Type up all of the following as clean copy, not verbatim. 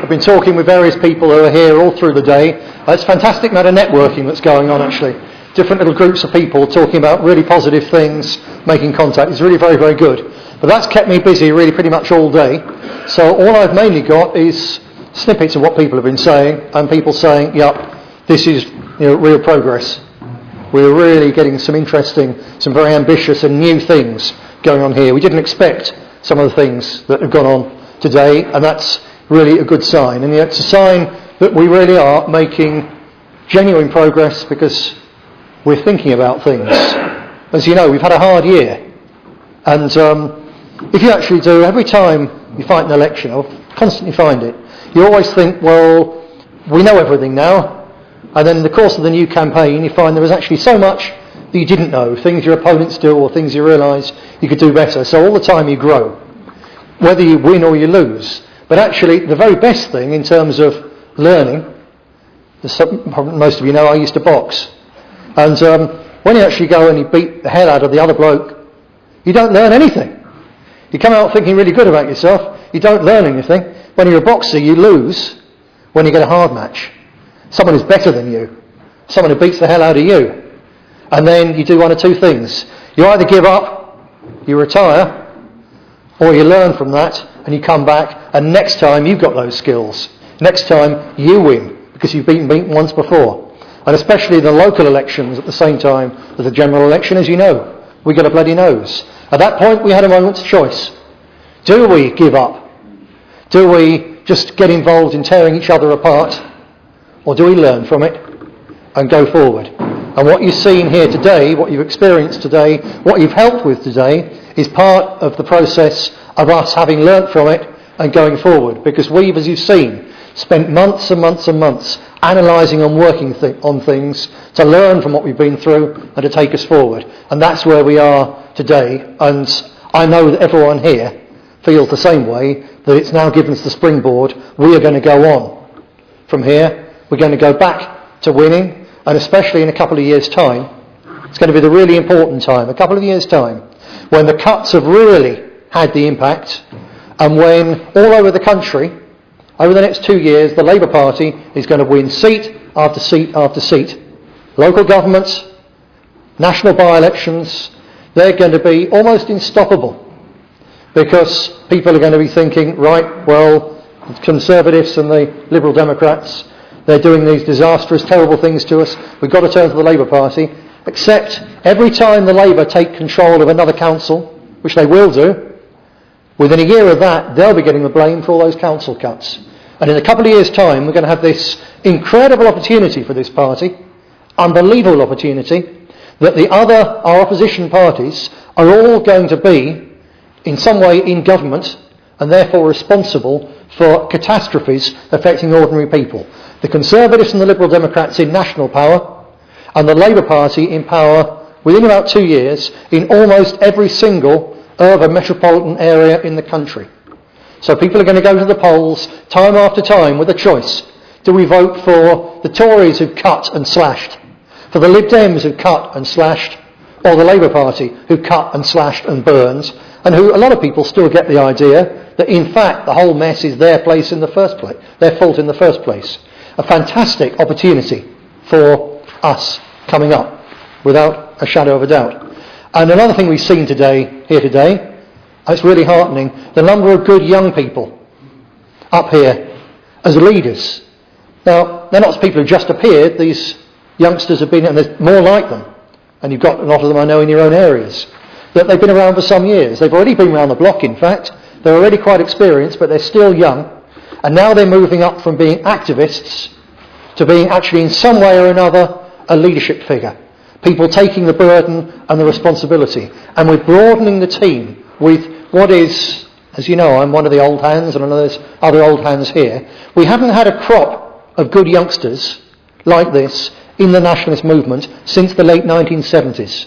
I've been talking with various people who are here all through the day. It's a fantastic amount of networking that's going on, actually. Different little groups of people talking about really positive things, making contact. It's really very, very good. But that's kept me busy really pretty much all day. So all I've mainly got is snippets of what people have been saying, and people saying, yep, this is real progress. We're really getting some interesting, some very ambitious and new things going on here. We didn't expect some of the things that have gone on today, and that's really a good sign. And it's a sign that we really are making genuine progress because we're thinking about things. As you know, we've had a hard year. And if you actually do, every time you fight an election, or constantly find it, you always think, well, we know everything now. And then in the course of the new campaign, you find there was actually so much that you didn't know, things your opponents do or things you realise you could do better. So all the time you grow, whether you win or you lose. But actually, the very best thing in terms of learning, most of you know I used to box. And when you actually go and you beat the hell out of the other bloke, you don't learn anything. You come out thinking really good about yourself, you don't learn anything. When you're a boxer, you lose when you get a hard match. Someone who's better than you, someone who beats the hell out of you. And then you do one of two things. You either give up, you retire, or you learn from that and you come back, and next time you've got those skills. Next time you win because you've been beaten once before. And especially the local elections at the same time as the general election, as you know, we got a bloody nose. At that point we had a moment's choice. Do we give up? Do we just get involved in tearing each other apart? Or do we learn from it and go forward? And what you've seen here today, what you've experienced today, what you've helped with today, is part of the process of us having learnt from it and going forward. Because we've, as you've seen, spent months and months and months analysing and working on things to learn from what we've been through and to take us forward. And that's where we are today. And I know that everyone here feels the same way, that it's now given us the springboard. We are going to go on from here. We're going to go back to winning, and especially in a couple of years' time, it's going to be the really important time, a couple of years' time, when the cuts have really had the impact, and when all over the country, over the next 2 years, the Labour Party is going to win seat after seat after seat. Local governments, national by-elections, they're going to be almost unstoppable, because people are going to be thinking, right, well, the Conservatives and the Liberal Democrats, they're doing these disastrous, terrible things to us. We've got to turn to the Labour Party. Except every time the Labour take control of another council, which they will do, within a year of that, they'll be getting the blame for all those council cuts. And in a couple of years' time, we're going to have this incredible opportunity for this party, unbelievable opportunity, that our opposition parties are all going to be, in some way, in government, and therefore responsible for catastrophes affecting ordinary people. The Conservatives and the Liberal Democrats in national power, and the Labour Party in power within about 2 years in almost every single urban metropolitan area in the country. So people are going to go to the polls time after time with a choice. Do we vote for the Tories who've cut and slashed, for the Lib Dems who've cut and slashed, or the Labour Party who cut and slashed and burned, and who a lot of people still get the idea that in fact the whole mess is their fault in the first place. A fantastic opportunity for us coming up, without a shadow of a doubt. And another thing we've seen here today, it's really heartening, the number of good young people up here as leaders. Now, they're not people who just appeared, these youngsters have been, and there's more like them, and you've got a lot of them I know in your own areas, that they've been around for some years. They've already been around the block, in fact. They're already quite experienced, but they're still young. And now they're moving up from being activists to being actually in some way or another a leadership figure. People taking the burden and the responsibility. And we're broadening the team with what is, as you know, I'm one of the old hands and I know there's other old hands here. We haven't had a crop of good youngsters like this in the nationalist movement since the late 1970s.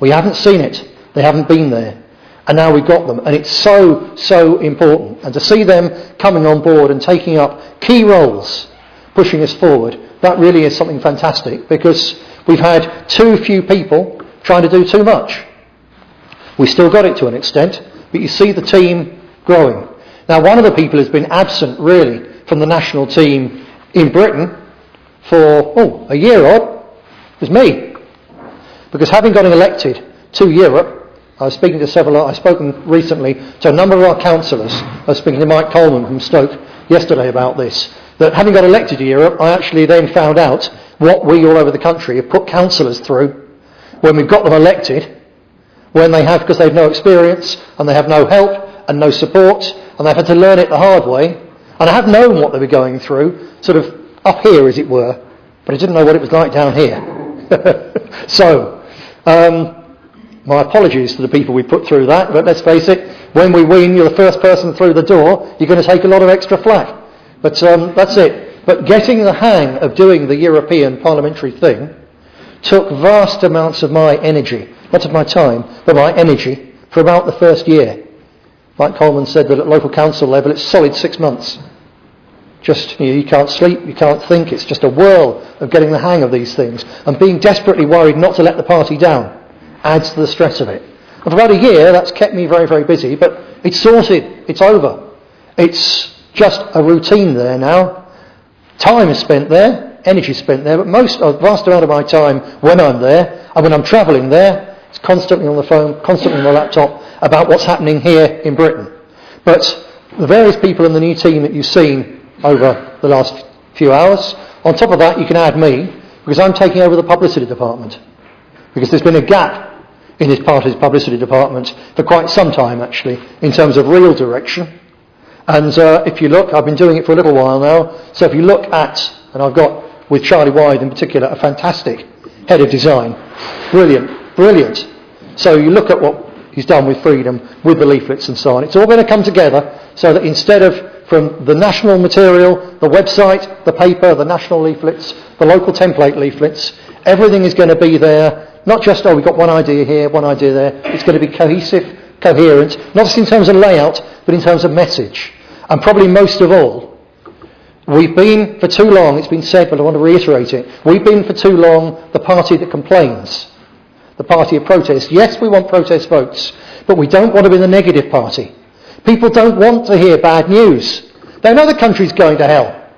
We haven't seen it. They haven't been there. And now we've got them. And it's so, so important. And to see them coming on board and taking up key roles, pushing us forward, that really is something fantastic, because we've had too few people trying to do too much. We still got it to an extent, but you see the team growing. Now, one of the people who's been absent, really, from the national team in Britain for, a year odd, was me. Because having gotten elected to Europe, I've spoken recently to a number of our councillors. I was speaking to Mike Coleman from Stoke yesterday about this, that having got elected to Europe, I actually then found out what we all over the country have put councillors through when we've got them elected, when they have, because they've no experience and they have no help and no support, and they've had to learn it the hard way. And I have known what they were going through, sort of up here as it were, but I didn't know what it was like down here. So, my apologies to the people we put through that, but let's face it, when we win, you're the first person through the door, you're going to take a lot of extra flack. But that's it. But getting the hang of doing the European parliamentary thing took vast amounts of my energy, not of my time, but my energy, for about the first year. Mike Coleman said that at local council level it's solid 6 months. Just, you can't sleep, you can't think, it's just a whirl of getting the hang of these things. And being desperately worried not to let the party down adds to the stress of it. And for about a year that's kept me very, very busy, but it's sorted, it's over. It's just a routine there now. Time is spent there, energy is spent there, but a vast amount of my time when I'm there, and when I'm travelling there, it's constantly on the phone, constantly on the laptop, about what's happening here in Britain. But the various people in the new team that you've seen over the last few hours, on top of that you can add me, because I'm taking over the publicity department. Because there's been a gap in this party's publicity department for quite some time actually, in terms of real direction. And if you look, I've been doing it for a little while now, so if you look at, and I've got, with Charlie Wythe in particular, a fantastic head of design. Brilliant. So you look at what he's done with Freedom, with the leaflets and so on. It's all going to come together so that instead of from the national material, the website, the paper, the national leaflets, the local template leaflets, everything is going to be there. Not just, we've got one idea here, one idea there. It's going to be cohesive, coherent, not just in terms of layout, but in terms of message. And probably most of all, we've been for too long, it's been said, but I want to reiterate it, we've been for too long the party that complains, the party of protest. Yes, we want protest votes, but we don't want to be the negative party. People don't want to hear bad news. They know the country's going to hell.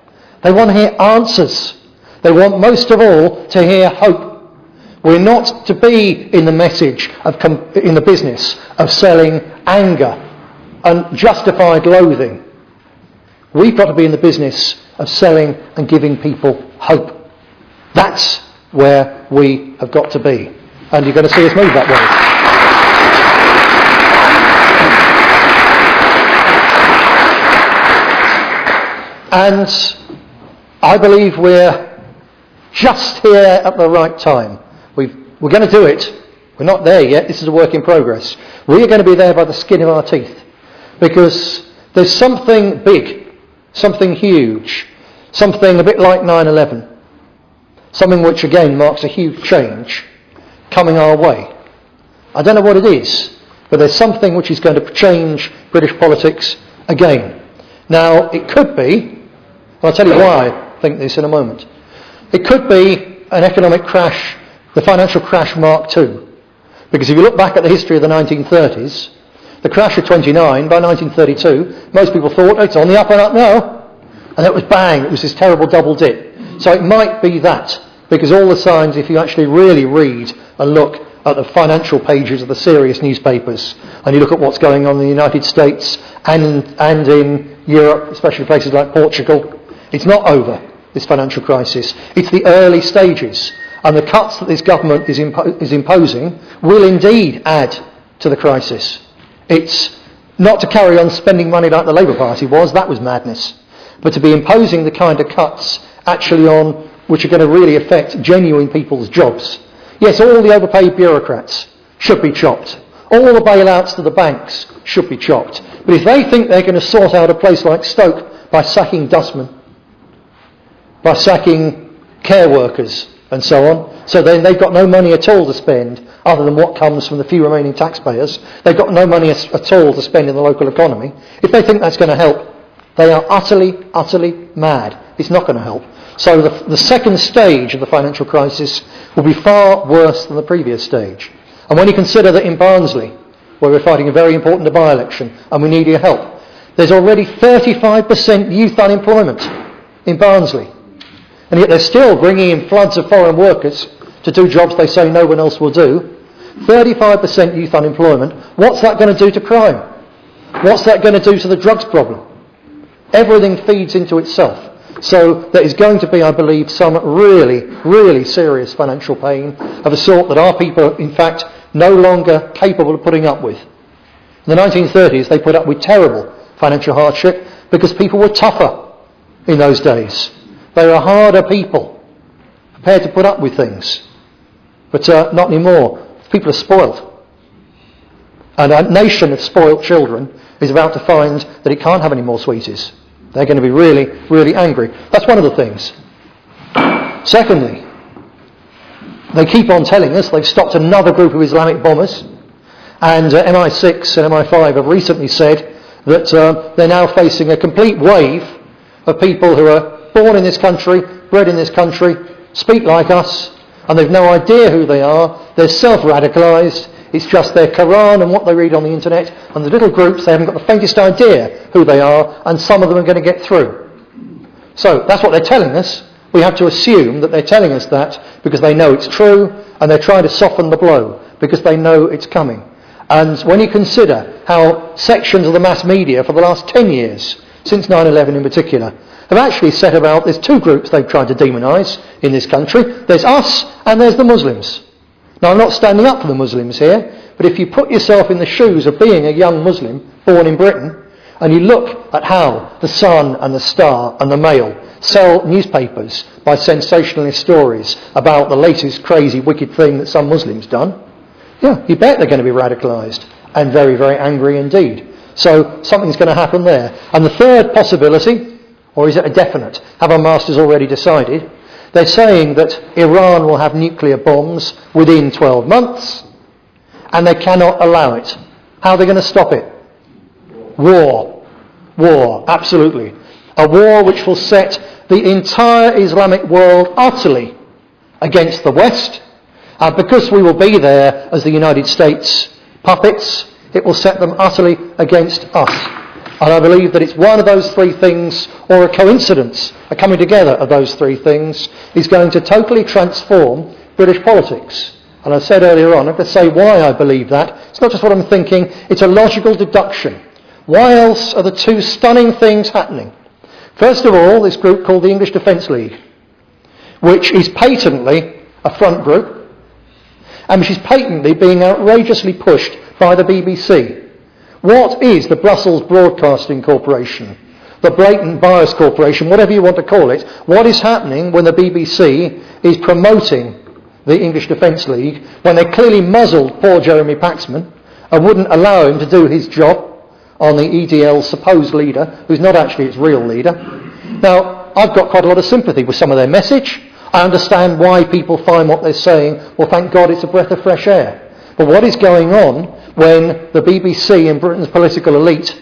They want to hear answers. They want most of all to hear hope. We're not to be in the in the business of selling anger and justified loathing. We've got to be in the business of selling and giving people hope. That's where we have got to be. And you're going to see us move that way. And I believe we're just here at the right time. We're going to do it. We're not there yet. This is a work in progress. We are going to be there by the skin of our teeth. Because there's something big, something huge, something a bit like 9/11, something which again marks a huge change coming our way. I don't know what it is, but there's something which is going to change British politics again. Now, it could be, and I'll tell you why I think this in a moment, it could be an economic crash, the financial crash Mark II. Because if you look back at the history of the 1930s, the crash of 29, by 1932, most people thought, it's on the up and up now. And it was bang, it was this terrible double dip. So it might be that, because all the signs, if you actually really read and look at the financial pages of the serious newspapers, and you look at what's going on in the United States and in Europe, especially places like Portugal, it's not over, this financial crisis. It's the early stages. And the cuts that this government is imposing will indeed add to the crisis. It's not to carry on spending money like the Labour Party was, that was madness. But to be imposing the kind of cuts actually on, which are going to really affect genuine people's jobs. Yes, all the overpaid bureaucrats should be chopped. All the bailouts to the banks should be chopped. But if they think they're going to sort out a place like Stoke by sacking dustmen, by sacking care workers and so on, so then they've got no money at all to spend other than what comes from the few remaining taxpayers. They've got no money at all to spend in the local economy. If they think that's going to help, they are utterly mad. It's not going to help. So the second stage of the financial crisis will be far worse than the previous stage. And when you consider that in Barnsley, where we're fighting a very important by-election and we need your help, There's already 35% youth unemployment in Barnsley. And yet they're still bringing in floods of foreign workers to do jobs they say no one else will do. 35% youth unemployment. What's that going to do to crime? What's that going to do to the drugs problem? Everything feeds into itself. So there is going to be, I believe, some really, really serious financial pain of a sort that our people are, in fact, no longer capable of putting up with. In the 1930s, they put up with terrible financial hardship because people were tougher in those days. They were harder people, prepared to put up with things. But not anymore. People are spoilt. And a nation of spoilt children is about to find that it can't have any more sweeties. They're going to be really, really angry. That's one of the things. Secondly, they keep on telling us they've stopped another group of Islamic bombers, and MI6 and MI5 have recently said that they're now facing a complete wave of people who are born in this country, bred in this country, speak like us, and they've no idea who they are. They're self-radicalised. It's just their Quran and what they read on the internet, and the little groups, they haven't got the faintest idea who they are, and some of them are going to get through. So that's what they're telling us. We have to assume that they're telling us that because they know it's true, and they're trying to soften the blow because they know it's coming. And when you consider how sections of the mass media for the last 10 years, since 9/11 in particular, have actually set about, there's two groups they've tried to demonise in this country. There's us and there's the Muslims. Now, I'm not standing up for the Muslims here, but if you put yourself in the shoes of being a young Muslim born in Britain, and you look at how the Sun and the Star and the Mail sell newspapers by sensationalist stories about the latest crazy, wicked thing that some Muslims done, yeah, you bet they're going to be radicalised and very, very angry indeed. So something's going to happen there. And the third possibility, or is it a definite, have our masters already decided? They're saying that Iran will have nuclear bombs within 12 months, and they cannot allow it. How are they going to stop it? War. War, absolutely. A war which will set the entire Islamic world utterly against the West, and because we will be there as the United States puppets, it will set them utterly against us. And I believe that it's one of those three things, or a coincidence, a coming together of those three things, is going to totally transform British politics. And I said earlier on, I'm going to say why I believe that. It's not just what I'm thinking, it's a logical deduction. Why else are the two stunning things happening? First of all, this group called the English Defence League, which is patently a front group, and which is patently being outrageously pushed by the BBC. What is the Brussels Broadcasting Corporation, the Blatant Bias Corporation, whatever you want to call it? What is happening when the BBC is promoting the English Defence League, when they clearly muzzled poor Jeremy Paxman and wouldn't allow him to do his job on the EDL's supposed leader, who's not actually its real leader? Now, I've got quite a lot of sympathy with some of their message. I understand why people find what they're saying, well, thank God it's a breath of fresh air. But what is going on when the BBC and Britain's political elite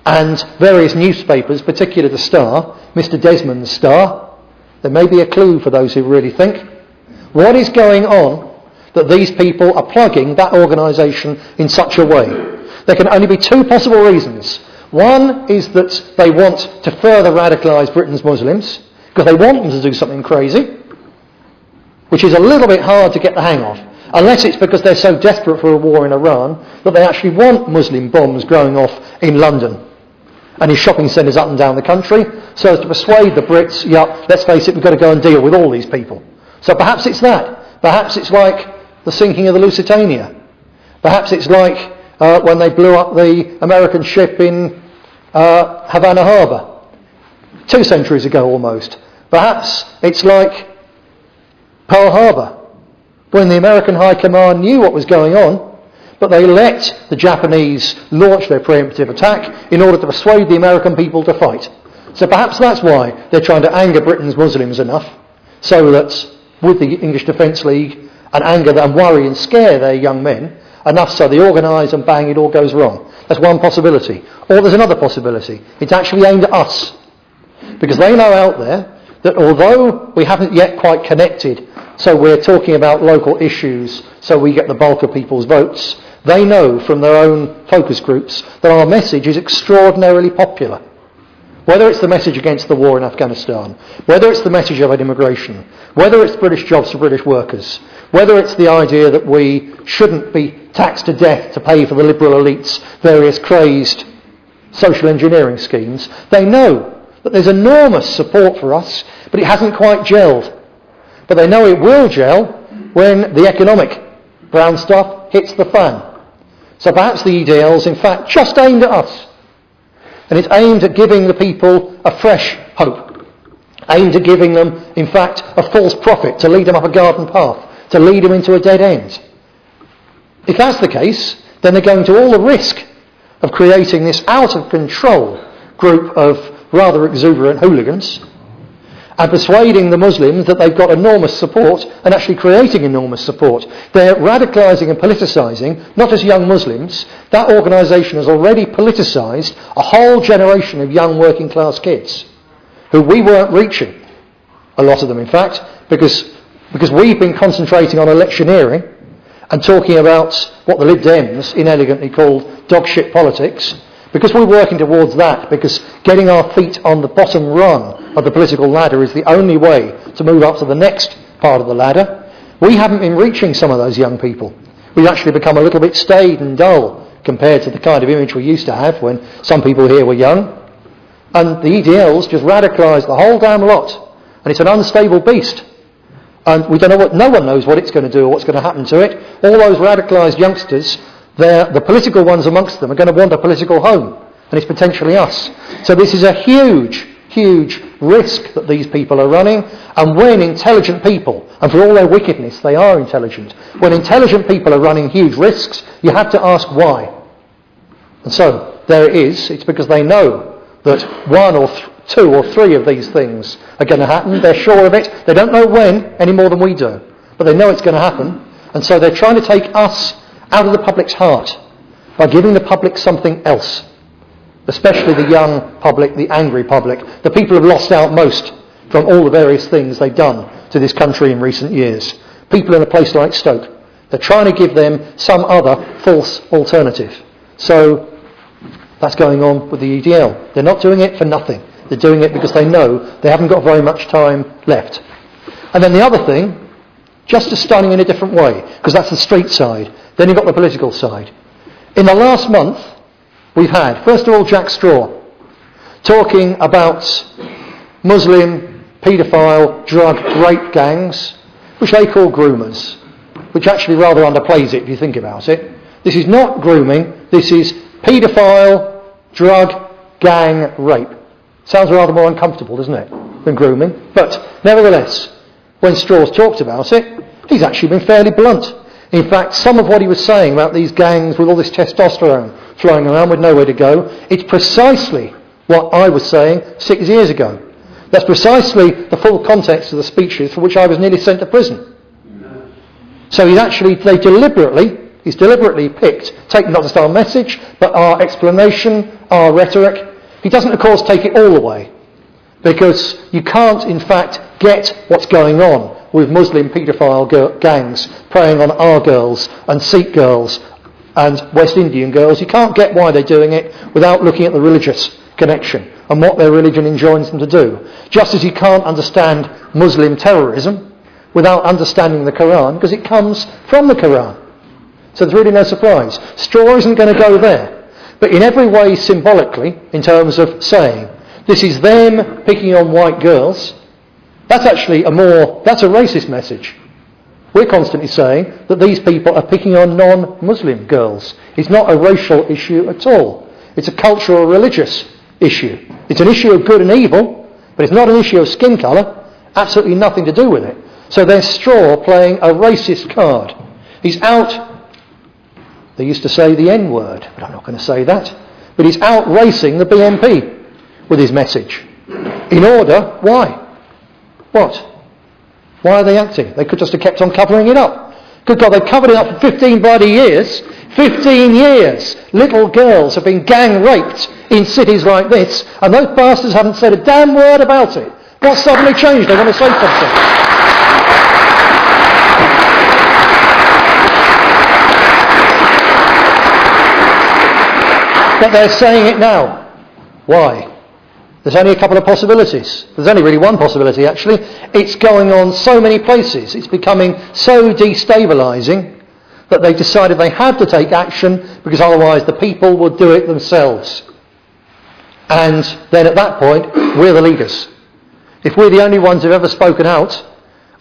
and various newspapers, particularly the Star, Mr. Desmond's Star, there may be a clue for those who really think, what is going on that these people are plugging that organisation in such a way? There can only be two possible reasons. One is that they want to further radicalise Britain's Muslims, because they want them to do something crazy, which is a little bit hard to get the hang of. Unless it's because they're so desperate for a war in Iran that they actually want Muslim bombs going off in London and in shopping centres up and down the country, so as to persuade the Brits, yeah, let's face it, we've got to go and deal with all these people. So perhaps it's that. Perhaps it's like the sinking of the Lusitania. Perhaps it's like when they blew up the American ship in Havana Harbour 2 centuries ago almost. Perhaps it's like Pearl Harbor, when the American High Command knew what was going on, but they let the Japanese launch their preemptive attack in order to persuade the American people to fight. So perhaps that's why they're trying to anger Britain's Muslims enough, so that with the English Defence League, and anger them, and worry and scare their young men, enough so they organise and bang, it all goes wrong. That's one possibility. Or there's another possibility. It's actually aimed at us. Because they know out there that although we haven't yet quite connected, so we're talking about local issues, so we get the bulk of people's votes, They know from their own focus groups that our message is extraordinarily popular. Whether it's the message against the war in Afghanistan, whether it's the message about immigration, whether it's British jobs for British workers, whether it's the idea that we shouldn't be taxed to death to pay for the liberal elites' various crazed social engineering schemes, they know that there's enormous support for us, but it hasn't quite gelled. But they know it will gel when the economic brown stuff hits the fan. So perhaps the EDL's in fact just aimed at us. And it's aimed at giving the people a fresh hope. Aimed at giving them, in fact, a false prophet to lead them up a garden path, to lead them into a dead end. If that's the case, then they're going to all the risk of creating this out-of-control group of rather exuberant hooligans and persuading the Muslims that they've got enormous support and actually creating enormous support. They're radicalising and politicising, not just young Muslims. That organisation has already politicised a whole generation of young working class kids who we weren't reaching, a lot of them in fact, because we've been concentrating on electioneering and talking about what the Lib Dems inelegantly called dog shit politics. Because we're working towards that, because getting our feet on the bottom rung of the political ladder is the only way to move up to the next part of the ladder, we haven't been reaching some of those young people. We've actually become a little bit staid and dull compared to the kind of image we used to have when some people here were young. And the EDL's just radicalised the whole damn lot. And it's an unstable beast. And we don't know no one knows what it's going to do or what's going to happen to it. All those radicalised youngsters, the political ones amongst them are going to want a political home, and it's potentially us. So this is a huge, huge risk that these people are running, and when intelligent people, and for all their wickedness they are intelligent, when intelligent people are running huge risks, you have to ask why. And so there it is. It's because they know that one or two or three of these things are going to happen. They're sure of it. They don't know when any more than we do, but they know it's going to happen, and so they're trying to take us out of the public's heart by giving the public something else, especially the young public, the angry public, the people who have lost out most from all the various things they've done to this country in recent years. People in a place like Stoke. They're trying to give them some other false alternative. So that's going on with the EDL. They're not doing it for nothing. They're doing it because they know they haven't got very much time left. And then the other thing, just as stunning in a different way, because that's the street side. Then you've got the political side. In the last month, we've had, first of all, Jack Straw talking about Muslim paedophile drug rape gangs, which they call groomers, which actually rather underplays it if you think about it. This is not grooming, this is paedophile drug gang rape. Sounds rather more uncomfortable, doesn't it, than grooming? But nevertheless, when Straw's talked about it, he's actually been fairly blunt. In fact, some of what he was saying about these gangs with all this testosterone flowing around with nowhere to go, it's precisely what I was saying 6 years ago. That's precisely the full context of the speeches for which I was nearly sent to prison. So he's deliberately picked, taken not just our message, but our explanation, our rhetoric. He doesn't, of course, take it all away, because you can't, in fact, get what's going on with Muslim paedophile gangs preying on our girls and Sikh girls and West Indian girls. You can't get why they're doing it without looking at the religious connection and what their religion enjoins them to do. Just as you can't understand Muslim terrorism without understanding the Quran, because it comes from the Quran. So there's really no surprise. Straw isn't going to go there. But in every way symbolically, in terms of saying, this is them picking on white girls, that's actually that's a racist message. We're constantly saying that these people are picking on non-Muslim girls. It's not a racial issue at all. It's a cultural, religious issue. It's an issue of good and evil, but it's not an issue of skin colour. Absolutely nothing to do with it. So there's Straw playing a racist card. He's out, they used to say the N-word, but I'm not going to say that. But he's out racing the BNP with his message. In order, why? What? Why are they acting? They could just have kept on covering it up. Good God, they've covered it up for 15 bloody years. 15 years! Little girls have been gang raped in cities like this, and those bastards haven't said a damn word about it. What suddenly changed? They want to say something. But they're saying it now. Why? There's only a couple of possibilities. There's only really one possibility, actually. It's going on so many places. It's becoming so destabilising that they decided they had to take action because otherwise the people would do it themselves. And then at that point, we're the leaders. If we're the only ones who've ever spoken out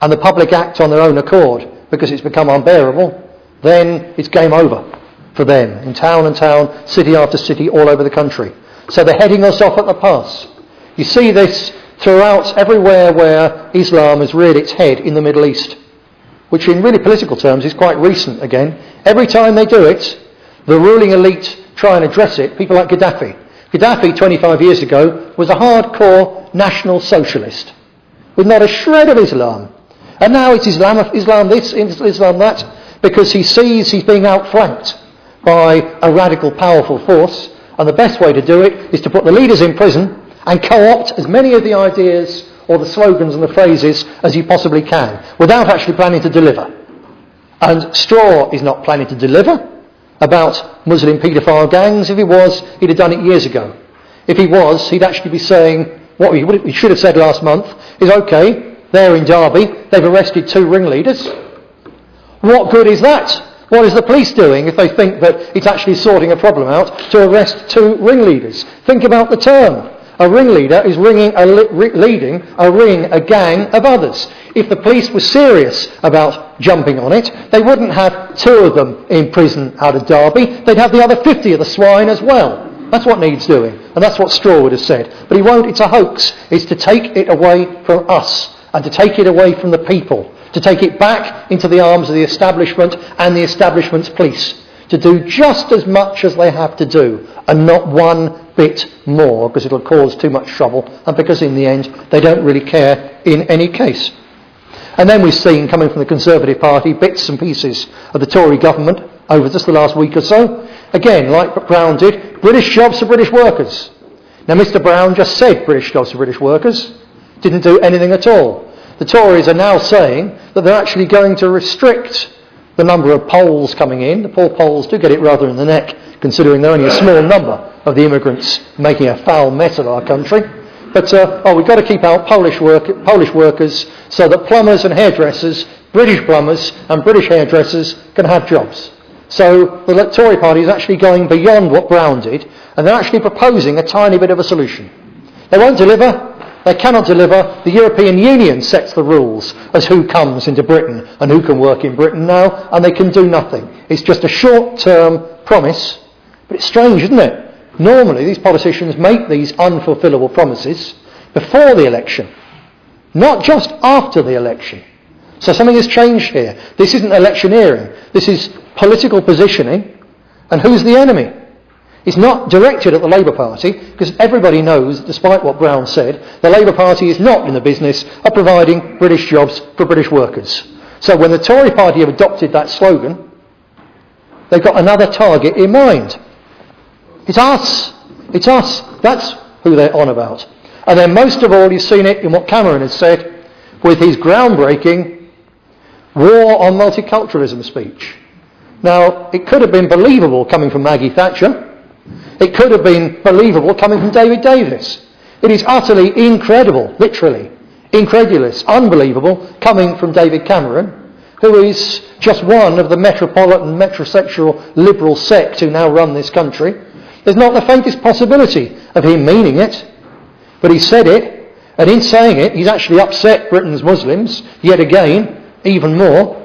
and the public act on their own accord because it's become unbearable, then it's game over for them in town and town, city after city, all over the country. So they're heading us off at the pass. You see this throughout everywhere where Islam has reared its head in the Middle East, which in really political terms is quite recent again. Every time they do it, the ruling elite try and address it, people like Gaddafi. Gaddafi 25 years ago was a hardcore national socialist with not a shred of Islam. And now it's Islam this, Islam that, because he sees he's being outflanked by a radical, powerful force. And the best way to do it is to put the leaders in prison and co-opt as many of the ideas or the slogans and the phrases as you possibly can, without actually planning to deliver. And Straw is not planning to deliver about Muslim paedophile gangs. If he was, he'd have done it years ago. If he was, he'd actually be saying, what he should have said last month is, OK, they're in Derby, they've arrested 2 ringleaders. What good is that? What is the police doing if they think that it's actually sorting a problem out to arrest 2 ringleaders? Think about the term. A ringleader is leading a gang of others. If the police were serious about jumping on it, they wouldn't have 2 of them in prison out of Derby. They'd have the other 50 of the swine as well. That's what needs doing. And that's what Straw would have said. But he won't. It's a hoax. It's to take it away from us and to take it away from the people, to take it back into the arms of the establishment and the establishment's police, to do just as much as they have to do and not one bit more, because it'll cause too much trouble and because in the end they don't really care in any case. And then we've seen, coming from the Conservative Party, bits and pieces of the Tory government over just the last week or so. Again, like Brown did, British jobs for British workers. Now Mr Brown just said British jobs for British workers, didn't do anything at all. The Tories are now saying that they're actually going to restrict the number of Poles coming in. The poor Poles do get it rather in the neck, considering they're only a small number of the immigrants making a foul mess of our country. But, we've got to keep out Polish workers so that plumbers and hairdressers, British plumbers and British hairdressers can have jobs. So the Tory party is actually going beyond what Brown did, and they're actually proposing a tiny bit of a solution. They won't deliver. They cannot deliver. The European Union sets the rules as who comes into Britain and who can work in Britain now, and they can do nothing. It's just a short-term promise, but it's strange, isn't it? Normally these politicians make these unfulfillable promises before the election, not just after the election. So something has changed here. This isn't electioneering. This is political positioning. And who's the enemy? It's not directed at the Labour Party, because everybody knows, despite what Brown said, the Labour Party is not in the business of providing British jobs for British workers. So when the Tory party have adopted that slogan, they've got another target in mind. It's us. It's us. That's who they're on about. And then most of all, you've seen it in what Cameron has said with his groundbreaking war on multiculturalism speech. Now, it could have been believable coming from Maggie Thatcher. It could have been believable coming from David Davis. It is utterly incredible, literally, incredulous, unbelievable, coming from David Cameron, who is just one of the metropolitan, metrosexual liberal sect who now run this country. There's not the faintest possibility of him meaning it, but he said it, and in saying it, he's actually upset Britain's Muslims, yet again, even more,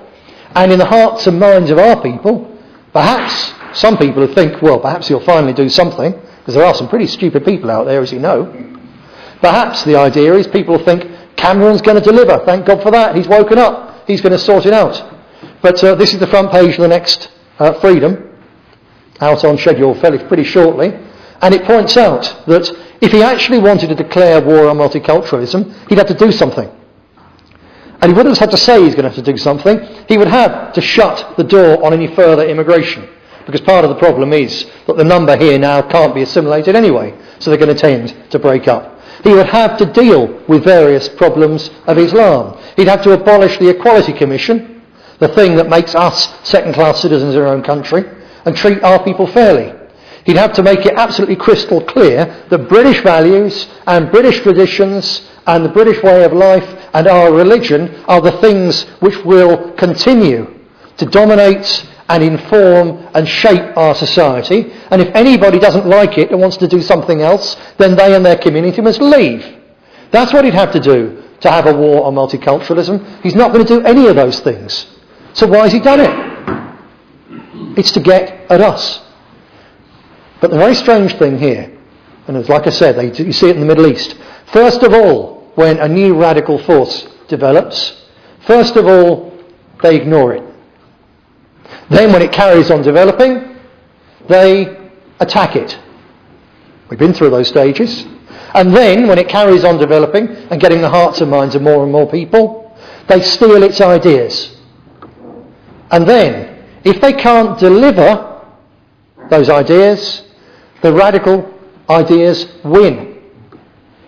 and in the hearts and minds of our people, perhaps some people who think, well, perhaps he'll finally do something, because there are some pretty stupid people out there, as you know. Perhaps the idea is people think Cameron's going to deliver. Thank God for that. He's woken up. He's going to sort it out. But this is the front page of the next Freedom, out on schedule pretty shortly. And it points out that if he actually wanted to declare war on multiculturalism, he'd have to do something. And he wouldn't have had to say he's going to have to do something. He would have to shut the door on any further immigration. Because part of the problem is that the number here now can't be assimilated anyway, so they're going to tend to break up. He would have to deal with various problems of Islam. He'd have to abolish the Equality Commission, the thing that makes us second-class citizens in our own country, and treat our people fairly. He'd have to make it absolutely crystal clear that British values and British traditions and the British way of life and our religion are the things which will continue to dominate and inform and shape our society. And if anybody doesn't like it and wants to do something else, then they and their community must leave. That's what he'd have to do to have a war on multiculturalism. He's not going to do any of those things. So why has he done it? It's to get at us. But the very strange thing here, and it's like I said, you see it in the Middle East. First of all, when a new radical force develops, first of all, they ignore it. Then when it carries on developing, they attack it. We've been through those stages. And then when it carries on developing and getting the hearts and minds of more and more people, they steal its ideas. And then, if they can't deliver those ideas, the radical ideas win.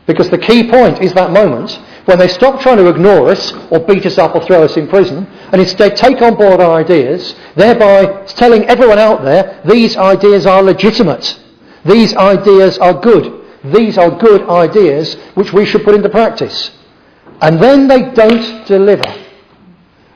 Because the key point is that moment when they stop trying to ignore us or beat us up or throw us in prison and instead take on board our ideas, thereby telling everyone out there these ideas are legitimate, these ideas are good, these are good ideas which we should put into practice. And then they don't deliver.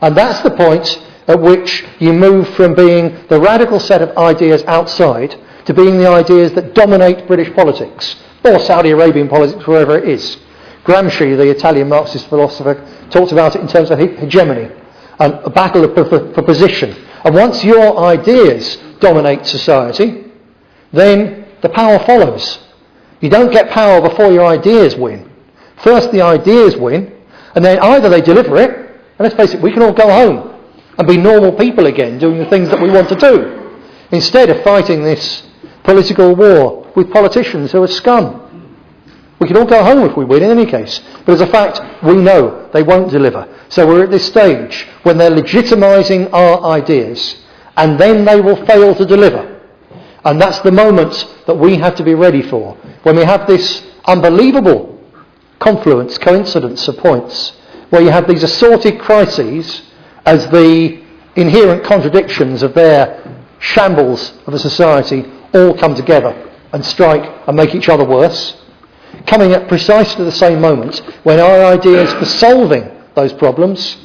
And that's the point at which you move from being the radical set of ideas outside to being the ideas that dominate British politics, or Saudi Arabian politics, wherever it is. Gramsci, the Italian Marxist philosopher, talked about it in terms of hegemony, and a battle for position. And once your ideas dominate society, then the power follows. You don't get power before your ideas win. First the ideas win, and then either they deliver it, and let's face it, we can all go home and be normal people again, doing the things that we want to do, instead of fighting this political war with politicians who are scum. We can all go home if we win in any case. But as a fact, we know they won't deliver. So we're at this stage when they're legitimising our ideas, and then they will fail to deliver. And that's the moment that we have to be ready for, when we have this unbelievable coincidence of points, where you have these assorted crises as the inherent contradictions of their shambles of a society all come together and strike and make each other worse, coming at precisely the same moment when our ideas for solving those problems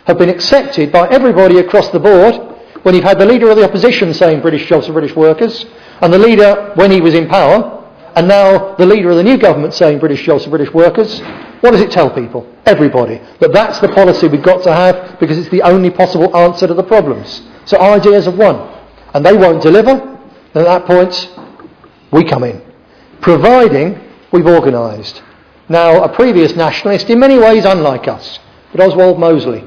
have been accepted by everybody across the board, when you've had the leader of the opposition saying British jobs for British workers, and the leader when he was in power, and now the leader of the new government saying British jobs for British workers. What does it tell people? Everybody. But that's the policy we've got to have, because it's the only possible answer to the problems. So our ideas have won, and they won't deliver. And at that point, we come in, providing we've organised. Now, a previous nationalist, in many ways unlike us, but Oswald Mosley,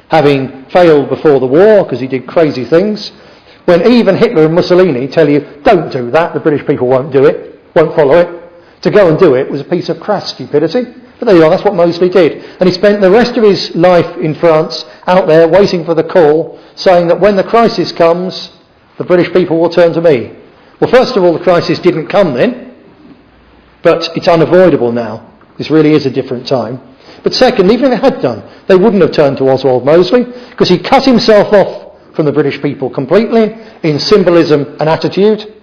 having failed before the war because he did crazy things, when even Hitler and Mussolini tell you, don't do that, the British people won't do it, won't follow it, to go and do it was a piece of crass stupidity. But there you are, that's what Mosley did. And he spent the rest of his life in France out there waiting for the call, saying that when the crisis comes, the British people will turn to me. Well, first of all, the crisis didn't come then, but it's unavoidable now. This really is a different time. But second, even if it had done, they wouldn't have turned to Oswald Mosley, because he cut himself off from the British people completely in symbolism and attitude,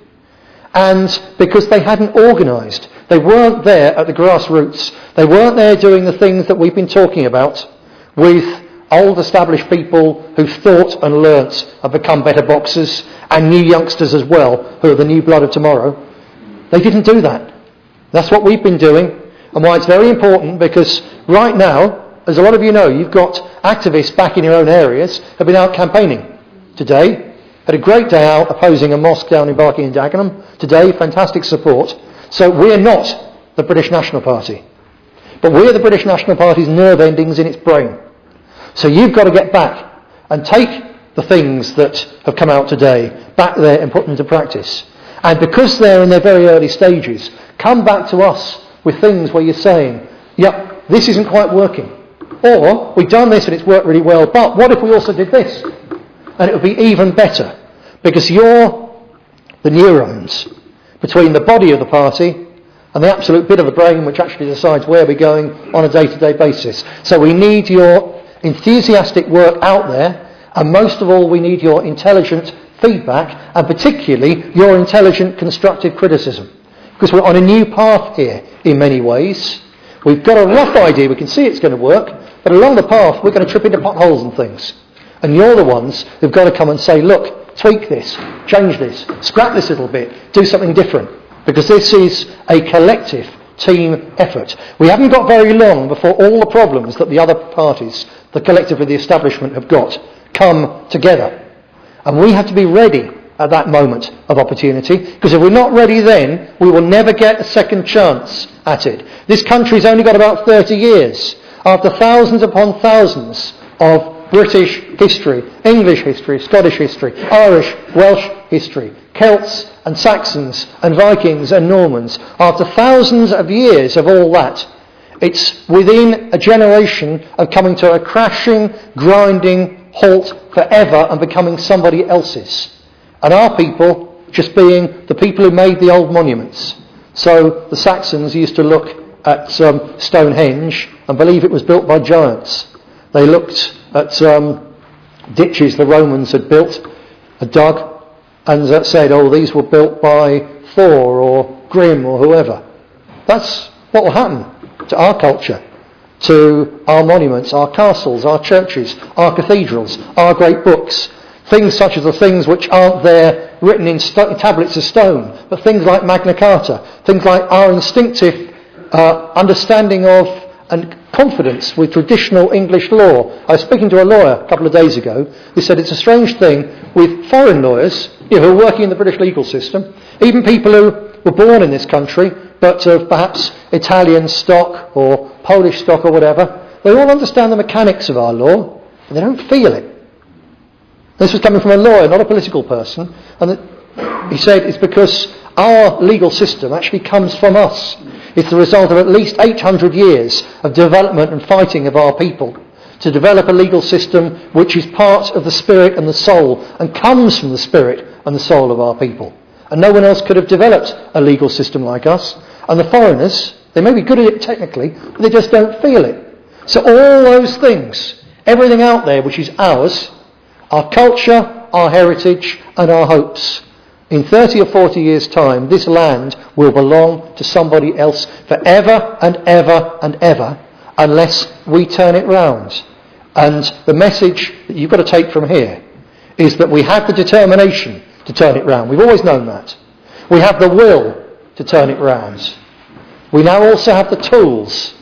and because they hadn't organised. They weren't there at the grassroots. They weren't there doing the things that we've been talking about with old established people who've thought and learnt and become better boxers, and new youngsters as well, who are the new blood of tomorrow. They didn't do that. That's what we've been doing, and why it's very important, because right now, as a lot of you know, you've got activists back in your own areas who have been out campaigning. Today, had a great day out opposing a mosque down in Barking and Dagenham. Today, fantastic support. So we're not the British National Party, but we're the British National Party's nerve endings in its brain. So you've got to get back and take the things that have come out today back there and put them into practice. And because they're in their very early stages, come back to us with things where you're saying, yep, this isn't quite working. Or, we've done this and it's worked really well, but what if we also did this? And it would be even better, because you're the neurons between the body of the party and the absolute bit of the brain which actually decides where we're going on a day-to-day basis. So we need your enthusiastic work out there, and most of all we need your intelligent feedback, and particularly your intelligent, constructive criticism. Because we're on a new path here in many ways. We've got a rough idea, we can see it's going to work, but along the path we're going to trip into potholes and things. And you're the ones who've got to come and say, look, tweak this, change this, scrap this little bit, do something different. Because this is a collective team effort. We haven't got very long before all the problems that the other parties, the collectively the establishment have got, come together. And we have to be ready at that moment of opportunity, because if we're not ready then, we will never get a second chance at it. This country's only got about 30 years. After thousands upon thousands of British history, English history, Scottish history, Irish, Welsh history, Celts and Saxons and Vikings and Normans, after thousands of years of all that, it's within a generation of coming to a crashing, grinding halt forever and becoming somebody else's. And our people just being the people who made the old monuments. So the Saxons used to look at Stonehenge and believe it was built by giants. They looked at ditches the Romans had built, had dug, and said, oh, these were built by Thor or Grimm or whoever. That's what will happen to our culture, to our monuments, our castles, our churches, our cathedrals, our great books. Things such as the things which aren't there written in tablets of stone, but things like Magna Carta, things like our instinctive understanding of and confidence with traditional English law. I was speaking to a lawyer a couple of days ago who said it's a strange thing with foreign lawyers who are working in the British legal system, even people who were born in this country but of perhaps Italian stock or Polish stock or whatever, they all understand the mechanics of our law, but they don't feel it. This was coming from a lawyer, not a political person, and he said it's because our legal system actually comes from us. It's the result of at least 800 years of development and fighting of our people to develop a legal system which is part of the spirit and the soul and comes from the spirit and the soul of our people. And no one else could have developed a legal system like us. And the foreigners, they may be good at it technically, but they just don't feel it. So all those things, everything out there which is ours, our culture, our heritage and our hopes, in 30 or 40 years' time, this land will belong to somebody else forever and ever and ever, unless we turn it round. And the message that you've got to take from here is that we have the determination to turn it round. We've always known that. We have the will to turn it round. We now also have the tools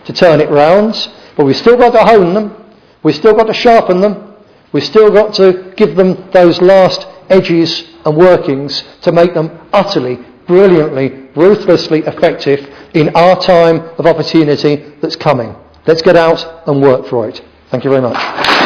to turn it round, but we've still got to hone them. We've still got to sharpen them. We've still got to give them those last edges and workings to make them utterly, brilliantly, ruthlessly effective in our time of opportunity that's coming. Let's get out and work for it. Thank you very much.